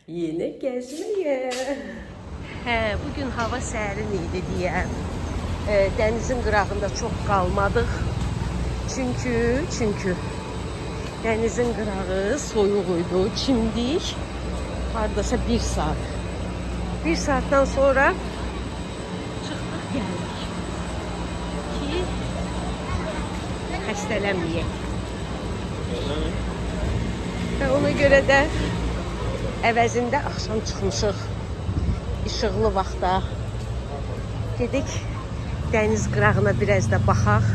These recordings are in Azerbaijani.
Yine gezmeye. Bugün hava sərin idi deyə dənizin qırağında çox qalmadıq. Çünkü dənizin qırağı soyuq idi, çimdik. Hardasa 1 saat. 1 saatdən sonra çıxdıq gəldik ki xəstələnməyək. Və ona görə də əvəzində axşam çıxmışıq. İşıqlı vaxtda dedik dəniz qırağına biraz da baxaq.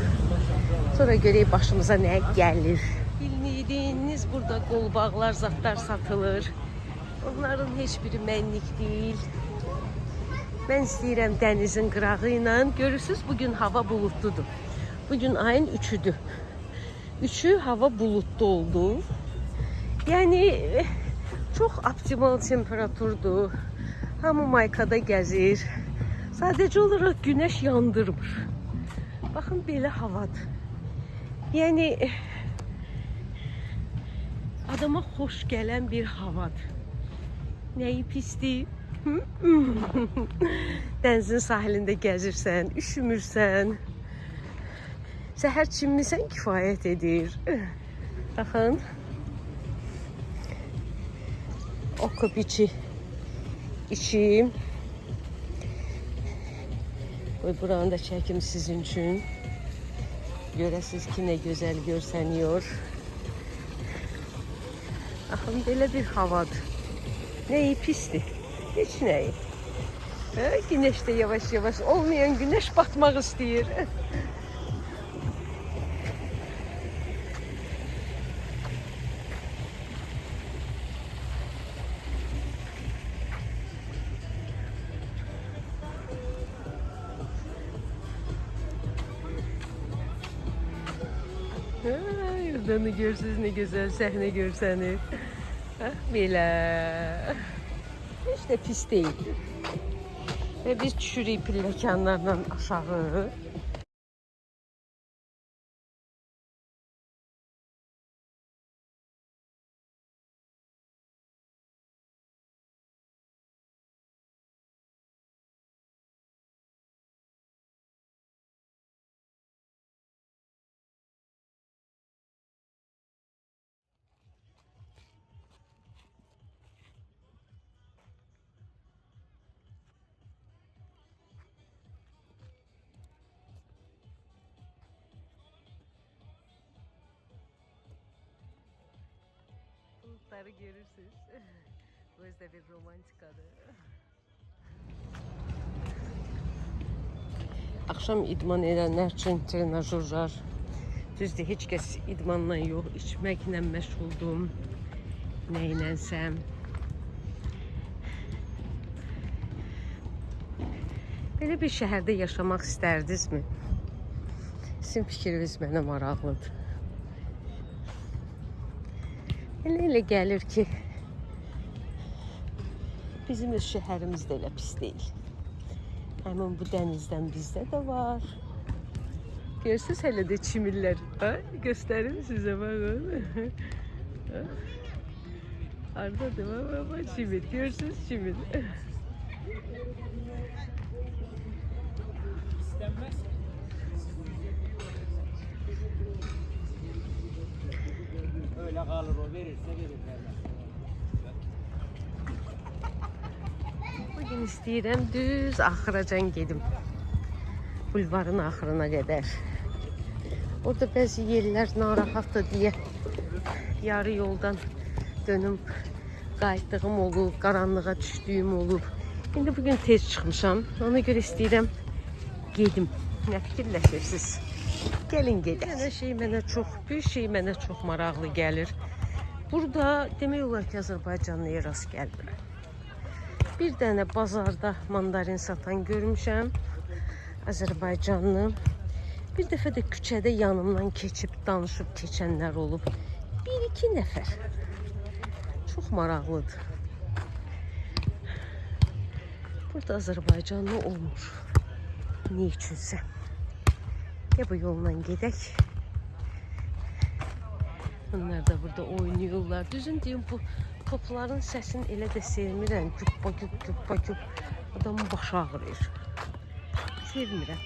Sonra görək başımıza nə gəlir. Bilmədiniz, burada qolbağlar, zatlar satılır. Onların heç biri mənlik deyil. Mən istəyirəm dənizin qırağı ilə. Görürsünüz, bugün hava bulutludur. Bugün ayın 3'üdür. 3'ü hava bulutlu oldu. Yani çok optimal temperaturdur. Hamı maykada gəzir. Sadece olarak güneş yandırmır. Bakın belə havadır. Yani adama hoş gelen bir havadır. Neyi pisdir? Dənizin sahilində gəzirsən, üşümürsən. Səhər çimmisən kifayət edir. Baxın. Okap içim. Buranı da çekim sizin için. Görəsiz ki ne güzel görseniyor. Baxın belə bir havadır. Neyi pisdir? Hiç neyi. Güneş de yavaş yavaş olmayan güneş batmak istiyor. Yurdanı görsünüz ne güzel sahne görseniz. Belə. Hiç de pis değil. Ve biz düşürük pilləkənlərdən aşağı. Bulutları görürsünüz. Bu yüzden bir romantikadır. Akşam idman edenler için trenajörler. Düzdür, heç kəs idmanla yox, içməklə məşğuldum. Neylensəm. Belə bir şəhərdə yaşamaq istərdinizmi? Sizin fikriniz mənə maraqlıdır. Elə gəlir ki, bizim öz şəhərimiz də elə pis deyil. Həmin bu dənizdən bizdə də var. Görürsünüz hələ də çimirlər. Göstərim sizə, baxın. Ardadır, bak çimir. Görürsünüz çimir. İstenmez. Öyle kalır o, verirse verir. Bugün istəyirəm düz axıracan gedim. Bulvarın axırına qədər. Orada bəzi yerlər narahatdır deyə yarı yoldan dönüb qayıtdığım olub, qaranlığa düşdüyüm olub. İndi bugün tez çıxmışam. Ona görə istəyirəm gedim. Nə fikirləşirsiniz? Gəlin gedək. Bir şey mənə çox maraqlı gəlir. Burada demək olar ki, Azərbaycanlıya rast gəlmirəm. Bir dənə bazarda mandarin satan görmüşəm. Azərbaycanlı. Bir dəfə də küçədə yanımdan keçib danışıb keçənlər olub. 1-2 nəfər. Çox maraqlıdır. Burada Azərbaycanlı olmur. Niyə üçünsə? Ya bu yolla gedək. Onlar da burada oynuyorlar. Düzün deyim, bu Topların səsini elə də sevmirəm. Güp, güp. Adamın başı ağrıyır. Sevmirəm.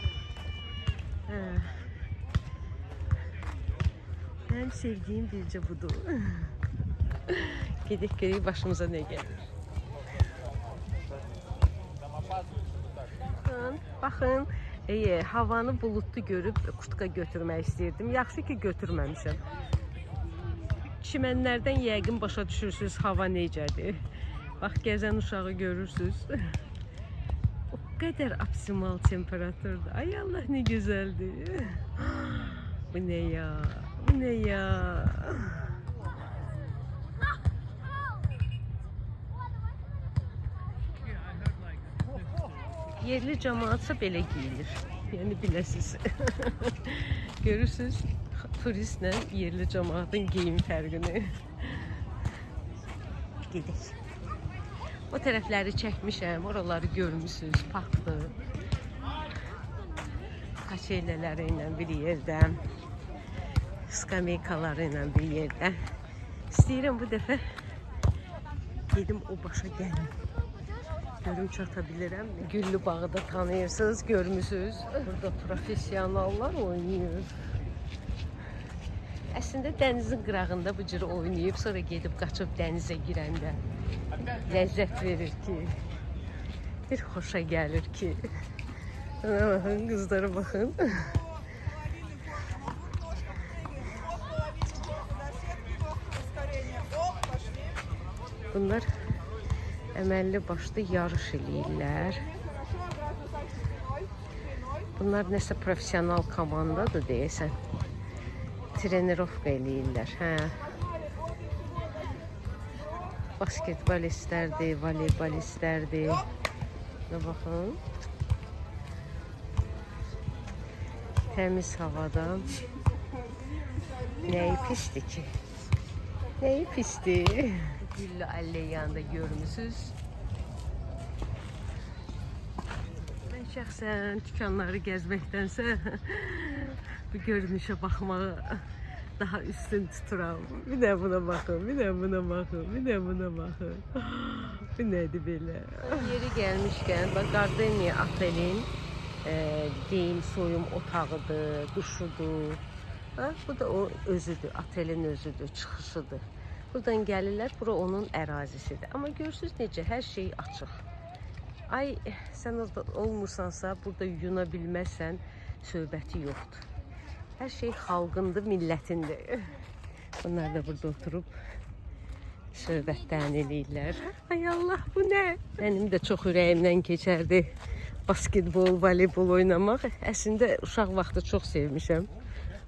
Benim sevdiğim bircə budur. Gedək görək başımıza nə gəlir. Baxın, havanı bulutlu görüb kurtka götürmək istəyirdim. Yaxşı ki götürməmişəm. Çimənlərdən yəqin başa düşürsünüz hava necədir. Bax, gəzən uşağı görürsünüz. O qədər optimal temperaturdur. Ay Allah, nə gözəldir. Bu nə ya? Bu nə ya? Yerli cəmaatsa belə giyilir. Yəni biləsiniz. Görürsünüz turistlə yerli cəmaatın geyim fərqini. Gedək. O tərəfləri çəkmişəm, oraları görmüsünüz, parkdır. Kaçeylələri ilə bir yerdə, skameykaları ilə bir yerdə. İstəyirəm bu dəfə gedim o başa gəlim. Görüm çata bilirəm. Güllü bağı da tanıyırsınız, görmüsünüz. Burada profesyonallar oynayır. Əslində dənizin qırağında bu cür oynayıb, sonra gedib qaçıb dənizə girəndə ləzzət verir ki, bir xoşa gəlir ki. Ona baxın, qızlara baxın. Bunlar əməlli başlı yarış eləyirlər. Bunlar nəsə profesional komandadır deyəsən. Trenirovka eləyirlər. Basketbolistlərdir, voleybolistlərdir. Baxın. Təmiz havada. Nəyi pisdir ki? Nəyi pisdir? Güllü alleyanda görmüsünüz. Mən şəxsən dükanları gəzməkdənsə bu görünüşə baxmağı daha üstün tuturam. Bir də buna baxın, bir də buna baxın, bir də buna baxın. Bu nədir belə? Yeri gəlmişkən, bax, Gardenia Otelin geyim soyum otağıdır, duşudur. Bu da o özüdür, otelin özüdür, çıxışıdır. Buradan gəlirlər, bura onun ərazisidir. Amma görürsünüz necə, hər şey açıq. Ay, sən orada olmursansa, burada yuyuna bilməzsən, söhbəti yoxdur. Hər şey xalqındır, millətindir. Bunlar da burada oturub söhbətdən eləyirlər. Ay Allah, bu nə? Mənim də çox ürəyimdən keçərdi basketbol, voleybol oynamaq. Əslində uşaq vaxtı çox sevmişəm.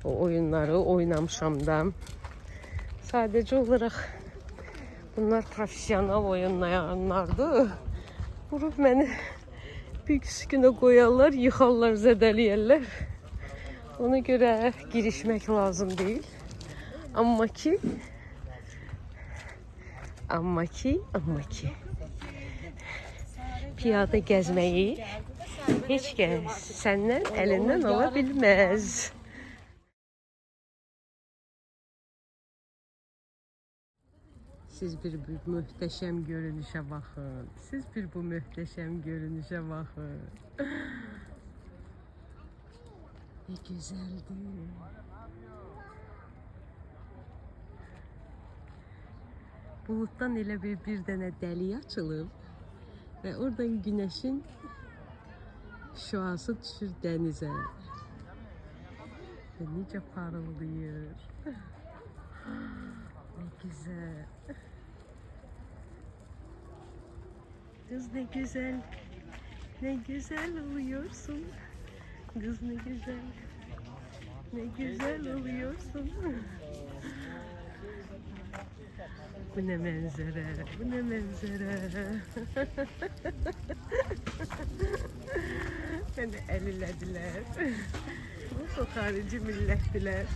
O oyunları oynamışam da. Sadəcə olaraq bunlar profesional oynayanlardır. Vurub məni bir üstünə qoyarlar, yıxarlar, zədələyərlər. Ona görə girişmək lazım deyil. Amma ki piyada gəzməyi heç kəs səndən əlindən ala bilməz. Siz bir möhtəşəm görünüşə baxın. Siz bir bu möhtəşəm görünüşə baxın. Ne güzeldir. Bulutdan elə bir dənə dəlik açılıb və oradan günəşin şüası düşür dənizə. Və necə parıldayır. Ne güzel. Kız ne güzel oluyorsun. Kız ne güzel oluyorsun. Bu ne manzara, bu ne manzara. Beni ellediler. Bu harici millettiler.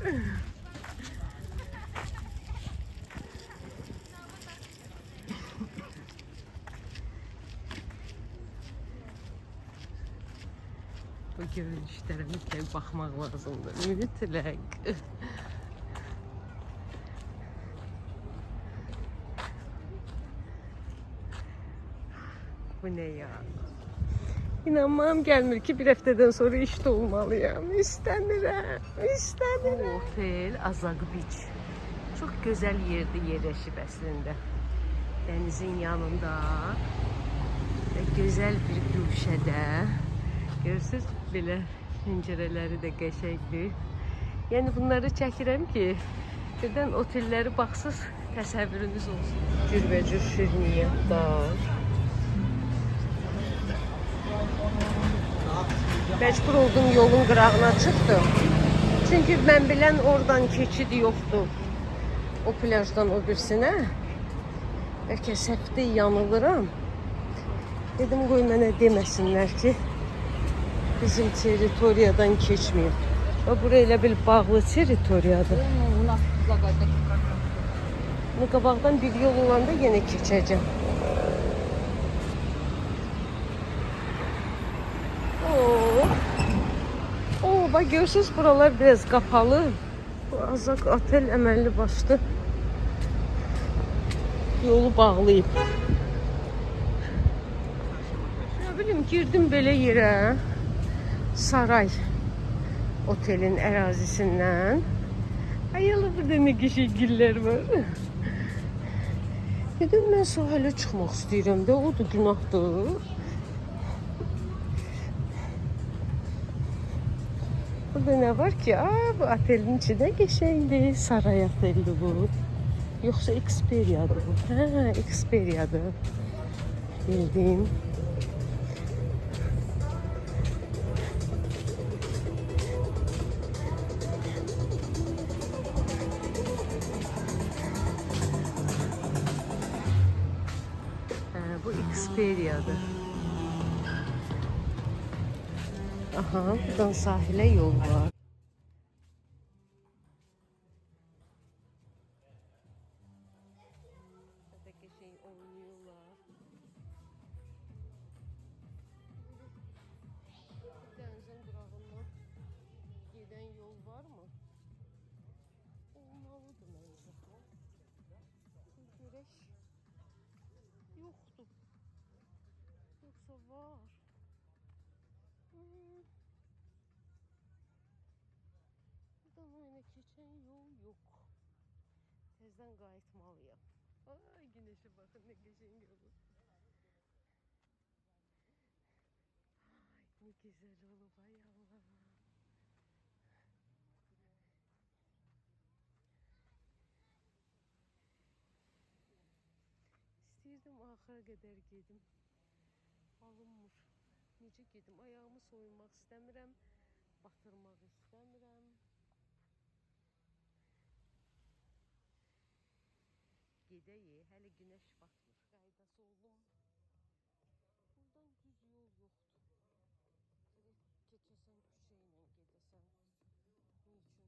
Bu görünüşlərə mütləq baxmaq lazımdır. Mütləq. Bu ne ya? İnanmam gelmir ki bir haftadan sonra işte olmalıyım. İstənirəm, istənirəm. Otel Azaq Beach. Çok güzel yerde yerleşip əslində. Denizin yanında ve güzel bir güşədə. Görürsünüz belə pəncərələri də qəşəngdir. Yəni bunları çəkirəm ki, birdən otelləri baxsız təsəvvürünüz olsun. Cürbəcür şirniyyatlar. Mecbur oldum yolun qırağına çıxdım. Çünkü ben bilən oradan keçid yoxdur. O plajdan o birisinə. Bəlkə səhvdə yanılıram. Dedim qoy mənə deməsinlər ki, bizim teritoriyadan keçməyib. Və bura elə bil bağlı teritoriyadır. Bu qabaqdan bir yol olanda yenə keçəcəm. Bak görürsünüz buralar biraz kapalı. Bu Azaq otel əməlli başlı yolu bağlayıb. Ne bileyim girdim belə yerə. Saray otelin ərazisindən. Ayalı burada ne qəşənglər var. Dedim mən sahilə çıxmaq istəyirəm də, o da günahdır. Burada ne var ki? Bu otelin içi de geçeydi. Saray oteli bu. Yoksa Experia'dı bu. Ha, Experia'dı. Bildiğim. Bu Experia'dı. Aha, buradan sahile yol var. Buradaki şey oynuyorlar. Denizin qırağından giden yol var mı? Olmalıdır bence. Görək yoxdur. Yoksa var. Buradan oyuna keçən yol yok. Tezden qayıtmalıyam. Ay güneşe bakın ne qəşəng olur. Ay ne güzel olub ay Allah. İstəyirdim axıra qədər gedim. Alınmır. Necə gedim? Ayağımı soyunmaq istəmirəm. Batırmaq istəmirəm. Gedəyi, hələ günəş batmır. Qaydası oldum. Buradan düz yol yoxdur. Direkt keçəsən küçə ilə gedəsən. Niçünsən?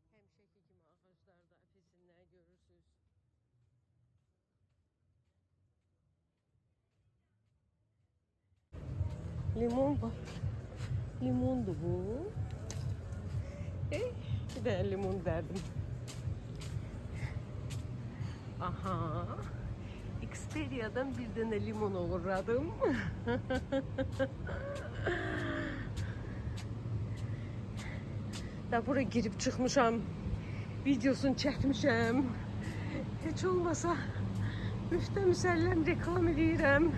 Həmişəki kimi ağaclarda əfəsinlər görürsünüz. Limon var. Limondu bu. Bir de limon derdim. Aha. Experia'dan bir tane limon uğradım. Da buraya girip çıkmışam. Videosunu çekmişəm. Hiç olmasa müstəmsəlləm reklam edirəm.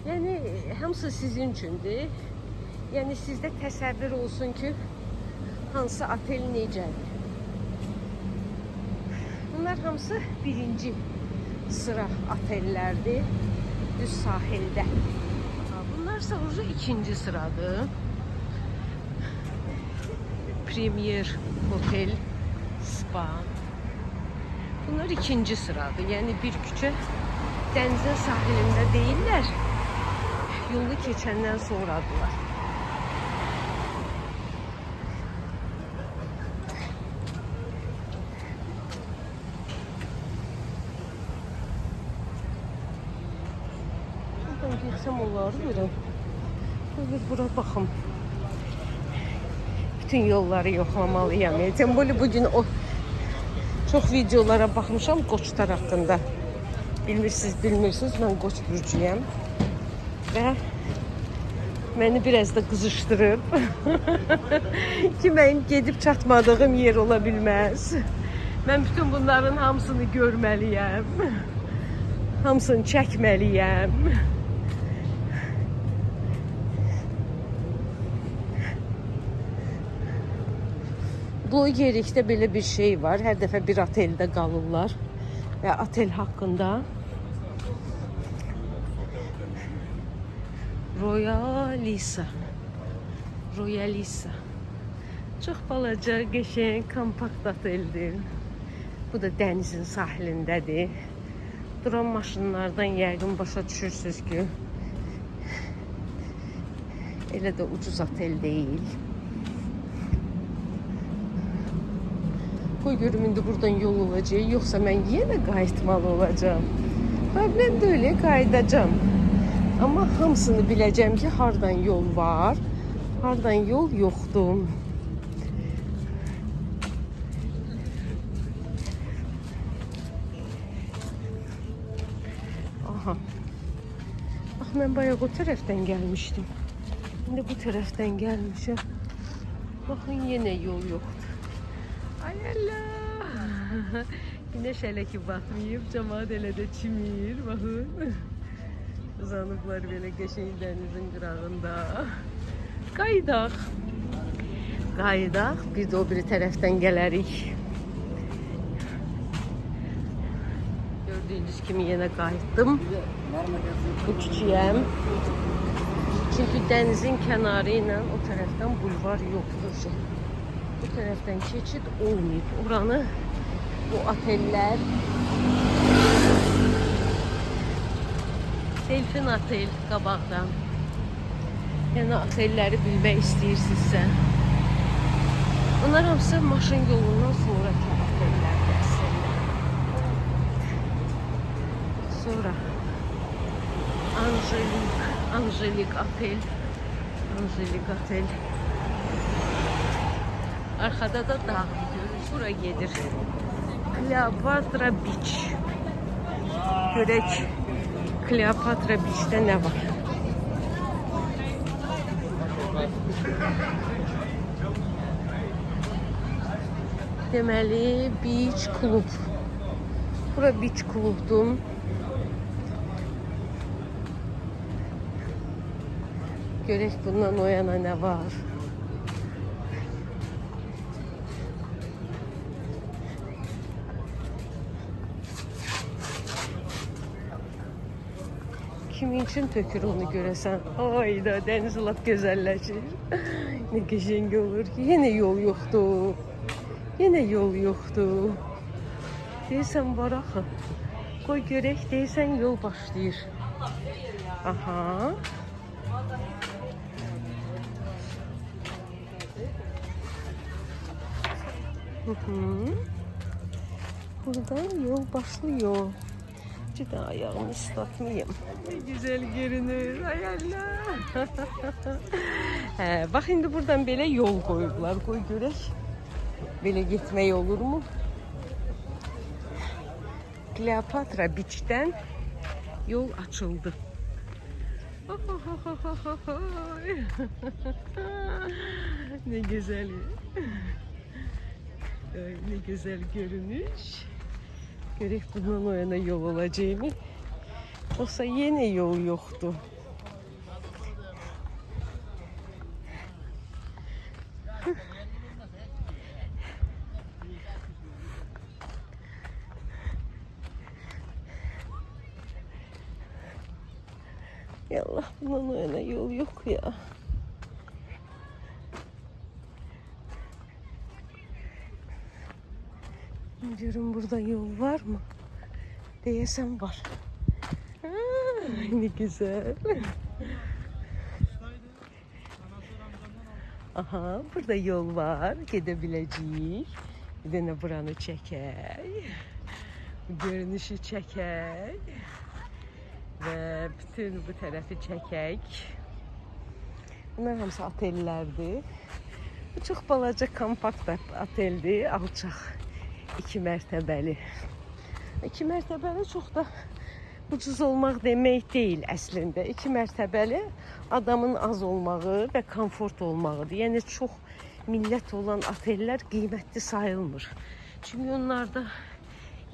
Yəni hamısı sizin üçündür. Yəni sizdə təsəvvür olsun ki, hansı otel necədir. Bunlar hamısı birinci sıra otellərdir. Düz sahildə. Bunlarsa ucu ikinci sıradır. Premier Hotel Spa. Bunlar ikinci sıradır. Yani bir küçe denizin sahilinde değiller. Yolu keçenden sonradılar. yolları görün. Bura baxım. Bütün yolları yoxlamalıyam. Temboli bugün o çox videolara baxmışam Qoçlar haqqında. Bilmirsiniz, mən Qoç bürcüyəm. Və məni biraz da qızışdırıb ki, mənim gedib çatmadığım yer ola bilməz. Mən bütün bunların hamısını görməliyəm. Hamısını çəkməliyəm. Blogerlikdə belə bir şey var. Hər dəfə bir oteldə qalırlar. Və otel haqqında Royalisa. Çox balaca, qəşəng, kompakt oteldir. Bu da dənizin sahilindədir. Duran maşınlardan yəqin başa düşürsünüz ki, elə də ucuz otel deyil. Qoy görüm indi buradan yol olacaq, yoxsa mən yenə qayıtmalı olacağım. Problem də öyle, qayıdacağım. Amma hamısını biləcəm ki, hardan yol var, hardan yol yoxdur. Aha. Bax, mən bayaq o tərəfdən gəlmişdim. İndi bu tərəfdən gəlmişəm. Baxın, yenə yol yoxdur. Ay Allah! Güneş hələ ki batmayıb, cəmaət elə də çimir, baxın. Uzanıblar belə qəşəng dənizin qırağında. Qayıdaq. Bir də o biri tərəfdən gələrik. Gördüyünüz kimi yenə qayıtdım. Uçucuyəm. Çünki dənizin kənarı ilə o tərəfdən bulvar yoxdur. Bu tərəfdən keçid olmayıb. Oranı, bu oteller, Delfin otel qabaqdan. Yəni otelləri bilmək istəyirsinizsə. Bunlar hamısı maşın yolundan sonraki otellərdir əslində. Sonra Angelik otel. Arkada da dağ görürüz. Bura gedir. Kleopatra Beach. Görək Kleopatra Beach'də nə var? Deməli, beach klub. Bura beach klubdur. Görək bundan o yana nə var? Kimin için tökür onu görəsən? Ayda, dəniz lap gözəlləşir. Nə qəşəng olur ki, yenə yol yoxdur. Deyirsən, var axı. Qoy görək, deyirsən, yol başlayır. Aha. Buradan yol başlıyor. Bir de ayağımı ıslatmayayım. Ne güzel görünür. Ay Allah. Bak şimdi buradan böyle yol koydular. Koy görək. Böyle gitmeyi olur mu? Kleopatra Beach'ten yol açıldı. Ne güzel. Ne güzel görünüş. Görək bundan o yana yol olacağımı. Olsa yenə yol yoxdur. Yallah, bundan o yana yol yok ya. Diyorum, burada yol var mı? Deyesem var. Ne güzel. Aha, burada yol var. Gidebileceğiz. Bir de buranı çekey. Görünüşü çekey. ve bütün bu tərəfi çəkək. Bunlar hamısı otellərdir. Bu çox balaca kompakt oteldir, alçaq. 2 mərtəbəli. 2 mərtəbəli çox da ucuz olmaq demək deyil əslində. 2 mərtəbəli adamın az olmağı və komfort olmağıdır. Yəni çox millət olan otellər qiymətli sayılmır. Çünki onlarda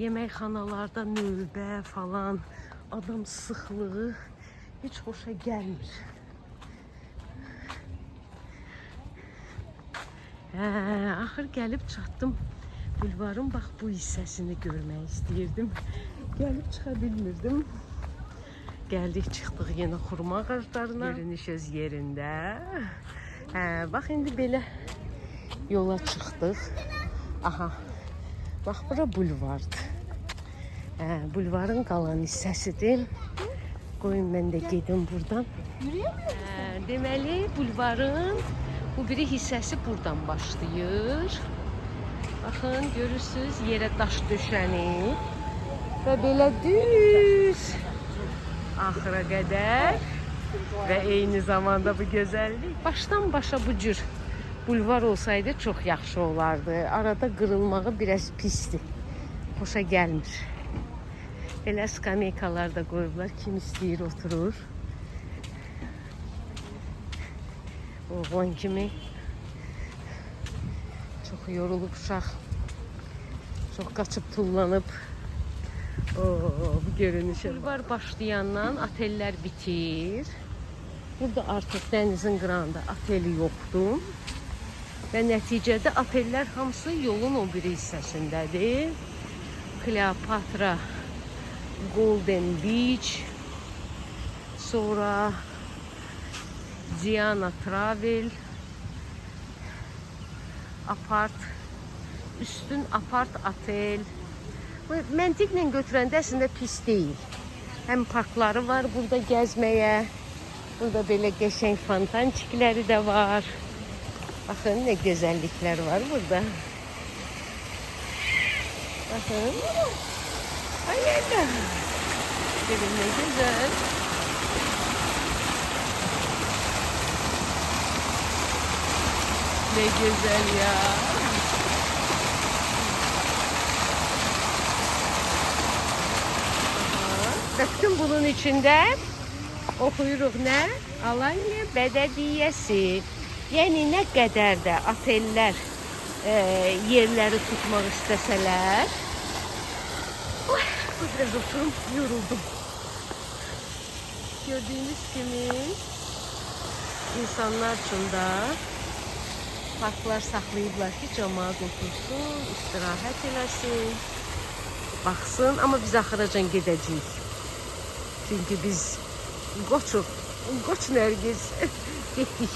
yeməkxanalarda növbə falan, adam sıxlığı heç xoşa gəlmir. Axır gəlib çatdım. Bulvarın bax bu hissəsini görmək istəyirdim. Gəlib çıxa bilmirdim. Gəldik, çıxdıq yenə xurma ağaclarına. Görünüş öz yerində. Bax indi belə yola çıxdıq. Aha. Bax bura bulvardır. Bulvarın qalan hissəsidir. Qoyun mən də gedim buradan. Deməli bulvarın bu biri hissəsi buradan başlayır. Baxın, görürsünüz, yerə daş döşənib və belə düz axıra qədər və eyni zamanda bu gözəllik. Başdan başa bu cür bulvar olsaydı çox yaxşı olardı. Arada qırılmağı biraz pisdir. Xoşa gəlmir. Belə skameykalar da qoyublar, kim istəyir oturur. Oğlan kimi çox yorulub uşaq, çox qaçıb tullanıb. Bu görünüşə. Bulvar başlayandan otellər bitir. Burada artıq dənizin qırağında oteli yoxdur. Və nəticədə otellər hamısı yolun o biri hissəsindədir. Kleopatra, Golden Beach, sonra Diana Travel, Apart, üstün Apart Otel. Məntiqlə götürəndə əslində pis deyil. Həm parkları var burada gəzməyə. Burada belə qəşəng fontançikləri də var. Baxın nə gözəlliklər var burada. Bakın. Ay Allah. Görün ne güzel. Ne güzel ya. Ve bütün bunun içinde oxuyuruq nə? Alanya Bələdiyyəsi. Yəni nə qədər də otellər yerləri tutmaq istəsələr. Biraz oturum, yoruldum. Gördüğünüz gibi insanlar üçün də parklar saxlayıblar ki, cəmaət otursun, istirahət eləsin, baxsın. Amma biz axıracan gedəcəyik. Çünki biz Qoç Nərgiz getdik.